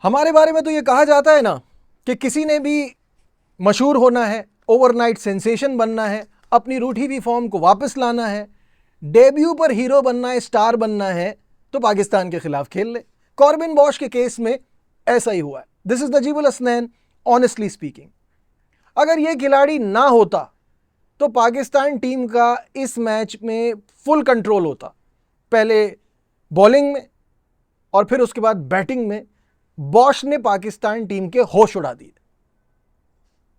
हमारे बारे में तो ये कहा जाता है ना कि किसी ने भी मशहूर होना है, ओवरनाइट सेंसेशन बनना है, अपनी रूठी हुई फॉर्म को वापस लाना है, डेब्यू पर हीरो बनना है, स्टार बनना है, तो पाकिस्तान के खिलाफ खेल ले। कॉर्बिन बॉश के केस में ऐसा ही हुआ है। This is Najibul Hasnain. Honestly speaking, अगर ये खिलाड़ी ना होता तो पाकिस्तान टीम का इस मैच में फुल कंट्रोल होता। पहले बॉलिंग में और फिर उसके बाद बैटिंग में बॉश ने पाकिस्तान टीम के होश उड़ा दिए।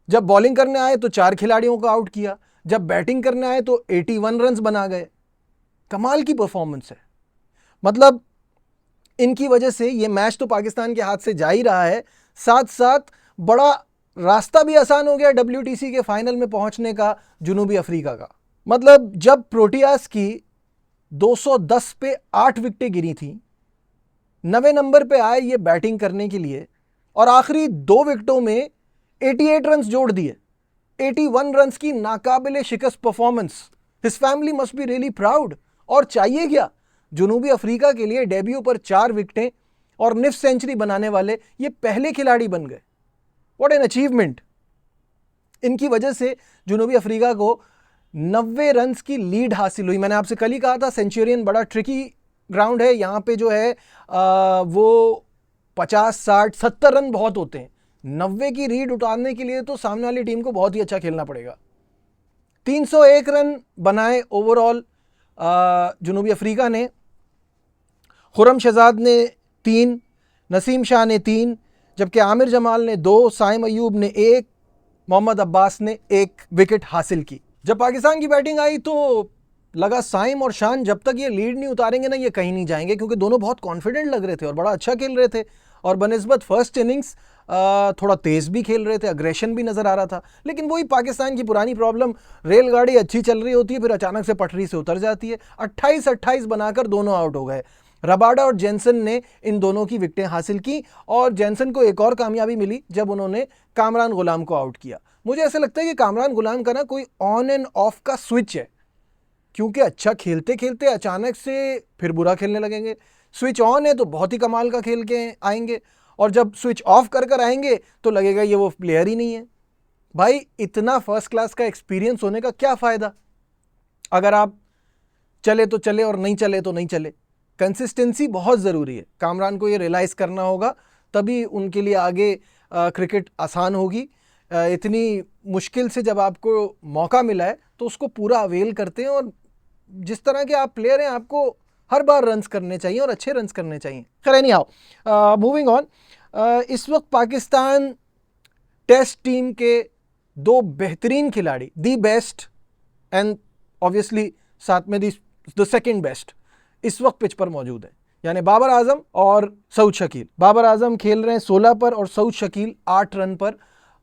जब बॉलिंग करने आए तो 4 खिलाड़ियों को आउट किया, जब बैटिंग करने आए तो 81 रन बना गए। कमाल की परफॉर्मेंस है। मतलब इनकी वजह से ये मैच तो पाकिस्तान के हाथ से जा ही रहा है, साथ साथ बड़ा रास्ता भी आसान हो गया WTC के फाइनल में पहुंचने का जनूबी अफ्रीका का। मतलब जब प्रोटियास की 210 पे 8 विकेटें गिरी थी, 9वें नंबर पे आए ये बैटिंग करने के लिए और आखिरी 2 विकेटों में 88 रन जोड़ दिए। 81 रन की नाकाबिले शिकस्त performance. His family must be really proud. और चाहिए क्या जनूबी अफ्रीका के लिए डेब्यू पर 4 विकेटें और निफ सेंचुरी बनाने वाले ये पहले खिलाड़ी बन गए। What an achievement. इनकी वजह से जनूबी अफ्रीका को 90 रन की लीड हासिल हुई। मैंने आपसे कल ही कहा था सेंचुरियन बड़ा ट्रिकी ग्राउंड है। यहाँ पे जो है वो 50, 60, 70 रन बहुत होते हैं। 90 की लीड उतारने के लिए तो सामने वाली टीम को बहुत ही अच्छा खेलना पड़ेगा। 301 रन बनाए ओवरऑल जनूबी अफ्रीका ने। खुरम शहजाद ने 3, नसीम शाह ने 3, जबकि आमिर जमाल ने 2, साइम अयूब ने 1, मोहम्मद अब्बास ने 1 विकेट हासिल की। जब पाकिस्तान की बैटिंग आई तो लगा साइम और शान जब तक ये लीड नहीं उतारेंगे ना ये कहीं नहीं जाएंगे, क्योंकि दोनों बहुत कॉन्फिडेंट लग रहे थे और बड़ा अच्छा खेल रहे थे और बनिस्बत फर्स्ट इनिंग्स थोड़ा तेज़ भी खेल रहे थे, अग्रेशन भी नज़र आ रहा था। लेकिन वही पाकिस्तान की पुरानी प्रॉब्लम, रेलगाड़ी अच्छी चल रही होती है फिर अचानक से पटरी से उतर जाती है। 28-28 बनाकर दोनों आउट हो गए। रबाडा और जेंसन ने इन दोनों की विकेटें हासिल की और जेंसन को एक और कामयाबी मिली जब उन्होंने कामरान गुलाम को आउट किया। मुझे ऐसा लगता है कि कामरान गुलाम का ना कोई ऑन एंड ऑफ का स्विच है, क्योंकि अच्छा खेलते खेलते अचानक से फिर बुरा खेलने लगेंगे। स्विच ऑन है तो बहुत ही कमाल का खेल के आएंगे और जब स्विच ऑफ कर कर आएंगे तो लगेगा ये वो प्लेयर ही नहीं है। भाई इतना फर्स्ट क्लास का एक्सपीरियंस होने का क्या फ़ायदा अगर आप चले तो चले और नहीं चले तो नहीं चले। कंसिस्टेंसी बहुत ज़रूरी है। कामरान को ये रियलाइज़ करना होगा, तभी उनके लिए आगे क्रिकेट आसान होगी। इतनी मुश्किल से जब आपको मौका मिला है तो उसको पूरा अवेल करते हैं और जिस तरह के आप प्लेयर हैं आपको हर बार रन्स करने चाहिए और अच्छे रन्स करने चाहिए। खैर नहीं आओ, मूविंग ऑन। इस वक्त पाकिस्तान टेस्ट टीम के 2 बेहतरीन खिलाड़ी, दी बेस्ट एंड ऑब्वियसली साथ में द सेकंड बेस्ट, इस वक्त पिच पर मौजूद है, यानी बाबर आजम और सऊद शकील। बाबर आजम खेल रहे हैं 16 पर और सऊद शकील 8 रन पर।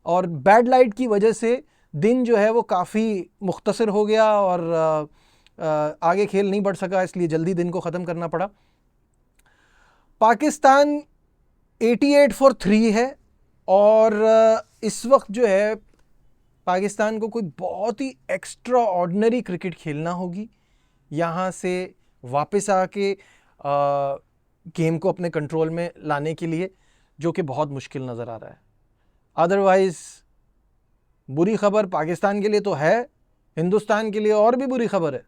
और बैड लाइट की वजह से दिन जो है वो काफ़ी मुख्तसर हो गया और आगे खेल नहीं बढ़ सका, इसलिए जल्दी दिन को ख़त्म करना पड़ा। पाकिस्तान 88 फॉर 3 है और इस वक्त जो है पाकिस्तान को कोई बहुत ही एक्स्ट्रा ऑर्डिनरी क्रिकेट खेलना होगी यहाँ से वापस आके गेम को अपने कंट्रोल में लाने के लिए, जो कि बहुत मुश्किल नज़र आ रहा है। अदरवाइज़ बुरी खबर पाकिस्तान के लिए तो है, हिंदुस्तान के लिए और भी बुरी खबर है,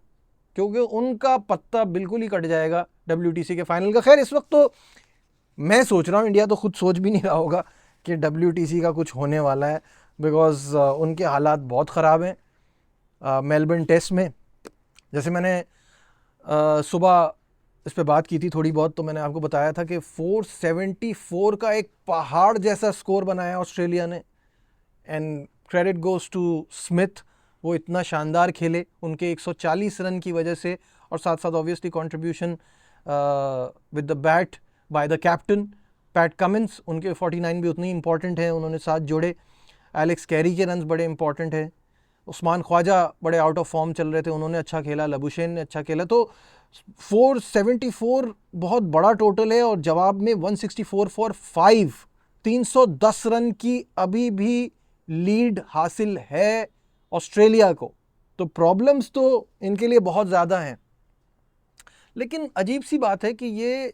क्योंकि उनका पत्ता बिल्कुल ही कट जाएगा WTC के फाइनल का। खैर इस वक्त तो मैं सोच रहा हूँ, इंडिया तो खुद सोच भी नहीं रहा होगा कि WTC का कुछ होने वाला है, बिकॉज़ उनके हालात बहुत ख़राब हैं। मेलबर्न टेस्ट में जैसे मैंने सुबह इस पे बात की थी थोड़ी बहुत, तो मैंने आपको बताया था कि 474 का एक पहाड़ जैसा स्कोर बनाया ऑस्ट्रेलिया ने। And credit goes to Smith, वो इतना शानदार खेले उनके 140 रन की वजह से, और साथ साथ obviously contribution with the bat by the captain PAT Cummins, उनके 49 भी उतनी इंपॉर्टेंट हैं, उन्होंने साथ जोड़े। एलेक्स कैरी के रन्स बड़े इंपॉर्टेंट हैं। उस्मान ख्वाजा बड़े आउट ऑफ फॉर्म चल रहे थे, उन्होंने अच्छा खेला। लबुशेन ने अच्छा खेला। तो 474 बहुत बड़ा टोटल है और जवाब में 164 फॉर 5, 310 रन की अभी भी लीड हासिल है ऑस्ट्रेलिया को। तो प्रॉब्लम्स तो इनके लिए बहुत ज़्यादा हैं। लेकिन अजीब सी बात है कि ये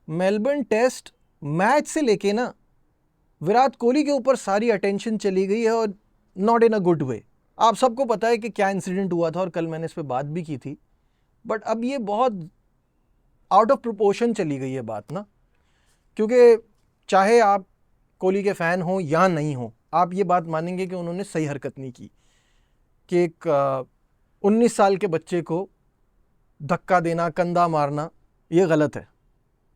मेलबर्न टेस्ट मैच से लेके ना विराट कोहली के ऊपर सारी अटेंशन चली गई है और not in a good way. आप सबको पता है कि क्या इंसिडेंट हुआ था और कल मैंने इस पर बात भी की थी, बट अब ये बहुत आउट ऑफ प्रोपोर्शन चली गई है बात ना, क्योंकि चाहे आप कोहली के फ़ैन हो या नहीं हो, आप ये बात मानेंगे कि उन्होंने सही हरकत नहीं की कि एक 19 साल के बच्चे को धक्का देना, कंधा मारना, ये गलत है,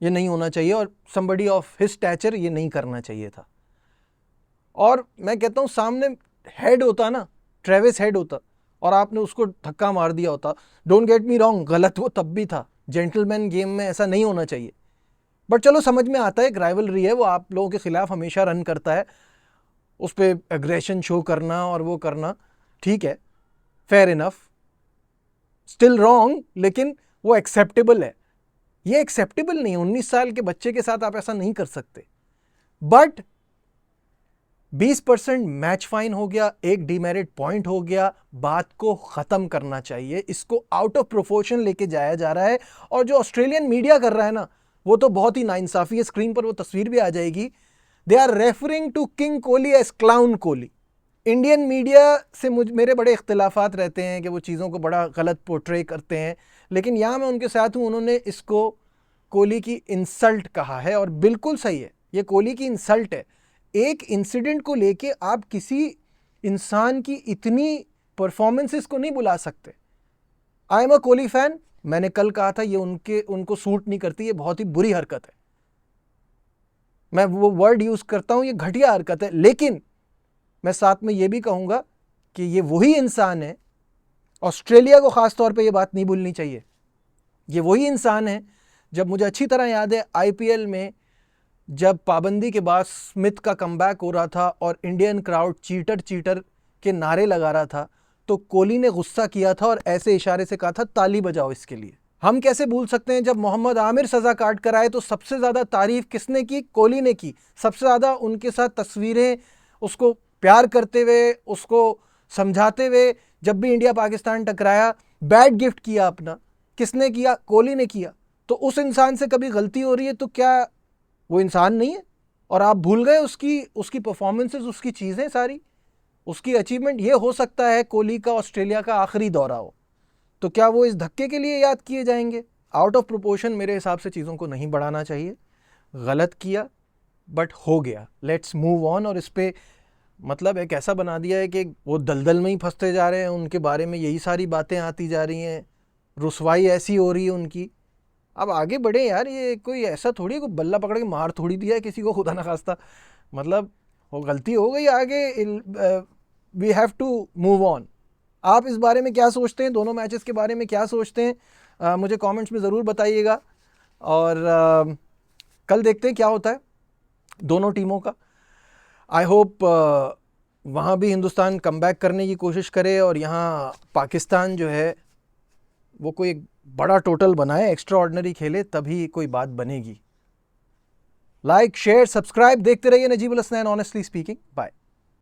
ये नहीं होना चाहिए और somebody ऑफ हिज स्टैचर ये नहीं करना चाहिए था। और मैं कहता हूँ सामने हेड होता ना, ट्रेविस हेड होता और आपने उसको धक्का मार दिया होता, डोंट गेट मी रॉन्ग, गलत वो तब भी था, जेंटलमैन गेम में ऐसा नहीं होना चाहिए, बट चलो समझ में आता है, एक राइवलरी है, वो आप लोगों के खिलाफ हमेशा रन करता है, उस पर एग्रेशन शो करना और वो करना ठीक है, फेयर इनफ, स्टिल रॉन्ग, लेकिन वो एक्सेप्टेबल है। ये एक्सेप्टेबल नहीं है, 19 साल के बच्चे के साथ आप ऐसा नहीं कर सकते। बट 20% मैच फाइन हो गया, एक डीमेरिट पॉइंट हो गया, बात को खत्म करना चाहिए। इसको आउट ऑफ प्रोपोर्शन लेके जाया जा रहा है और जो ऑस्ट्रेलियन मीडिया कर रहा है ना, वो तो बहुत ही नाइंसाफी है। स्क्रीन पर वो तस्वीर भी आ जाएगी। They are referring to king Kohli as clown Kohli. Indian media से मेरे बड़े इख्तिलाफात रहते हैं कि वो चीज़ों को बड़ा गलत पोर्ट्रे करते हैं, लेकिन यहाँ मैं उनके साथ हूँ, उन्होंने इसको कोहली की इंसल्ट कहा है और बिल्कुल सही है, ये कोहली की इंसल्ट है। एक इंसिडेंट को लेके आप किसी इंसान की इतनी परफॉर्मेंसेस को नहीं बुला सकते। I am a Kohli fan, मैंने कल कहा था ये उनको सूट नहीं करती, ये बहुत ही बुरी हरकत है, मैं वो वर्ड यूज़ करता हूँ, ये घटिया हरकत है, लेकिन मैं साथ में ये भी कहूँगा कि ये वही इंसान है, ऑस्ट्रेलिया को ख़ास तौर पे ये बात नहीं भूलनी चाहिए, ये वही इंसान है, जब मुझे अच्छी तरह याद है आईपीएल में जब पाबंदी के बाद स्मिथ का कमबैक हो रहा था और इंडियन क्राउड चीटर चीटर के नारे लगा रहा था, तो कोहली ने गुस्सा किया था और ऐसे इशारे से कहा था ताली बजाओ इसके लिए। हम कैसे भूल सकते हैं जब मोहम्मद आमिर सज़ा काट कर आए तो सबसे ज़्यादा तारीफ़ किसने की? कोहली ने की। सबसे ज़्यादा उनके साथ तस्वीरें, उसको प्यार करते हुए, उसको समझाते हुए, जब भी इंडिया पाकिस्तान टकराया बैट गिफ्ट किया अपना, किसने किया? कोहली ने किया। तो उस इंसान से कभी गलती हो रही है तो क्या वो इंसान नहीं है? और आप भूल गए उसकी परफॉर्मेंसेस, उसकी चीज़ें सारी, उसकी अचीवमेंट। ये हो सकता है कोहली का ऑस्ट्रेलिया का आखिरी दौरा हो, तो क्या वो इस धक्के के लिए याद किए जाएंगे? आउट ऑफ प्रोपोर्शन मेरे हिसाब से चीज़ों को नहीं बढ़ाना चाहिए। गलत किया बट हो गया, लेट्स मूव ऑन। और इस पर मतलब एक ऐसा बना दिया है कि वो दलदल में ही फंसते जा रहे हैं, उनके बारे में यही सारी बातें आती जा रही हैं, रुसवाई ऐसी हो रही है उनकी। अब आगे बढ़े यार, ये कोई ऐसा थोड़ी कोई बल्ला पकड़ के मार थोड़ी दिया है किसी को, खुदा ना खास्ता, मतलब वो गलती हो गई, आगे we have to move on. आप इस बारे में क्या सोचते हैं? दोनों मैचेस के बारे में क्या सोचते हैं? मुझे कमेंट्स में ज़रूर बताइएगा और कल देखते हैं क्या होता है दोनों टीमों का। आई होप वहाँ भी हिंदुस्तान कमबैक करने की कोशिश करे और यहाँ पाकिस्तान जो है वो कोई एक बड़ा टोटल बनाए, एक्स्ट्रा ऑर्डिनरी खेले, तभी कोई बात बनेगी। लाइक, शेयर, सब्सक्राइब, देखते रहिए Najibul Hasnain honestly speaking. Bye.